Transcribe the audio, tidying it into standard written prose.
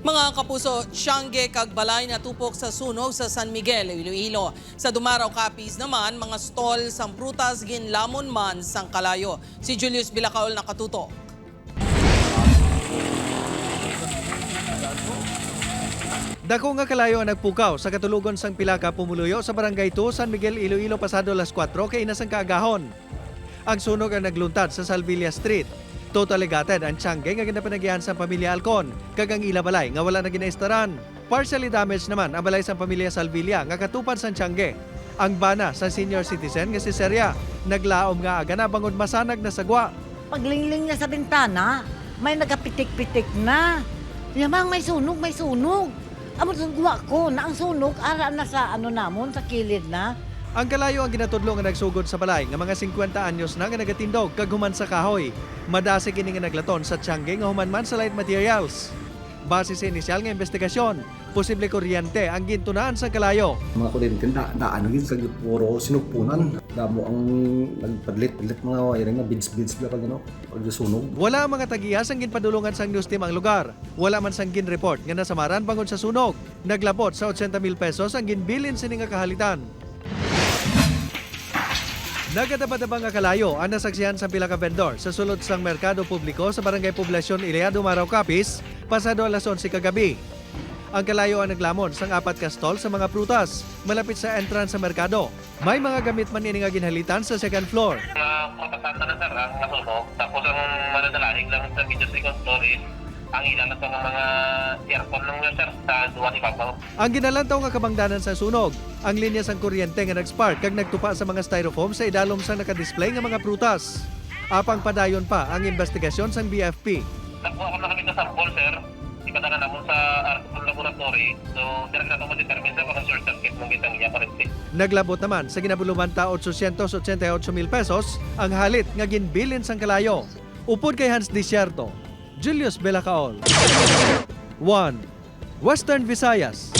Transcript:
Mga kapuso, Tiangge kag balay na tupok sa sunog sa San Miguel, Iloilo. Sa Dumaraw Capiz naman, mga stall sang prutas ginlamon man sang kalayo. Si Julius Bilacaol nakatutok. Dako nga kalayo ang nagpukaw sa katulugon sang pila ka pumuluyo sa Barangay 2, San Miguel, Iloilo pasado alas 4 kay inasang kaagahon. Ang sunog ang nagluntad sa Salvilla Street. Totally gutted ang Tiangge nga ginapanagyan sa pamilya Alcon, kag ang ila balay nga wala na ginaistaran. Partially damaged naman ang balay sa pamilya Salvilla nga katupan sa Tiangge. Ang bana sa senior citizen nga si Seria, naglaom nga aga na bangod masanag na sagwa. Paglingling niya sa bintana, may nagapitik-pitik na. Yamang may sunog, may sunog. Amo sugwa ko na ang sunog ara na sa namon sa kilid na. Ang kalayo ang ginatudlo nga nagsugod sa balay nga mga 50 anyos na nga nagatindog kag human sa kahoy. Madasi kini nga naglaton sa Tiangge nga human man sa light materials. Base sa inisyal nga investigasyon, posible kuryente ang gintunaan sa kalayo. Mga kuryente na ano yun, kag puro sinugpunan. Damo ang nagpadlit-padlit mga wiring na bids-bids bila pag sunog. Wala ang mga tagiyas ang ginpadulungan sang news team ang lugar. Wala man sang gin-report nga nasamaran bangod sa sunog. Naglabot sa 80,000 pesos ang ginbilin sini nga kahalitan. Nagadaba-daba nga kalayo ang nasaksihan sa pila ka vendor sa sulod sang merkado publiko sa Barangay Poblasyon Ilea, Dumaraw Capiz, pasado alas 11 kagabi. Ang kalayo ang naglamon sang 4 ka stall sa mga prutas, malapit sa entrance sa merkado. May mga gamit man ini nga ginhalitan sa second floor. Kapasata na sir ang nasunog, tapos ang manadalahig lang sa video second floor is ang ilan na itong mga aircon ng sir sa duwa ni Papaw. Ang ginalantaw nga kabangdanan sa sunog, ang linya sang kuryente nga nag-spark kag nagtupa sa mga styrofoam sa idalom sang nakadisplay nga mga prutas. Apang padayon pa ang investigasyon sang BFP. Nakuha ko na kami sa sample sir, ipadala naman sa Article Laboratory, so direct na ito ma-determine sa mga short circuit mong itang iya parente. Naglabot naman sa ginabuluman ta 888,000 pesos ang halit nga ginbilin sang kalayo. Upod kay Hans Desierto, Julius Bilacaol. 1. Western Visayas.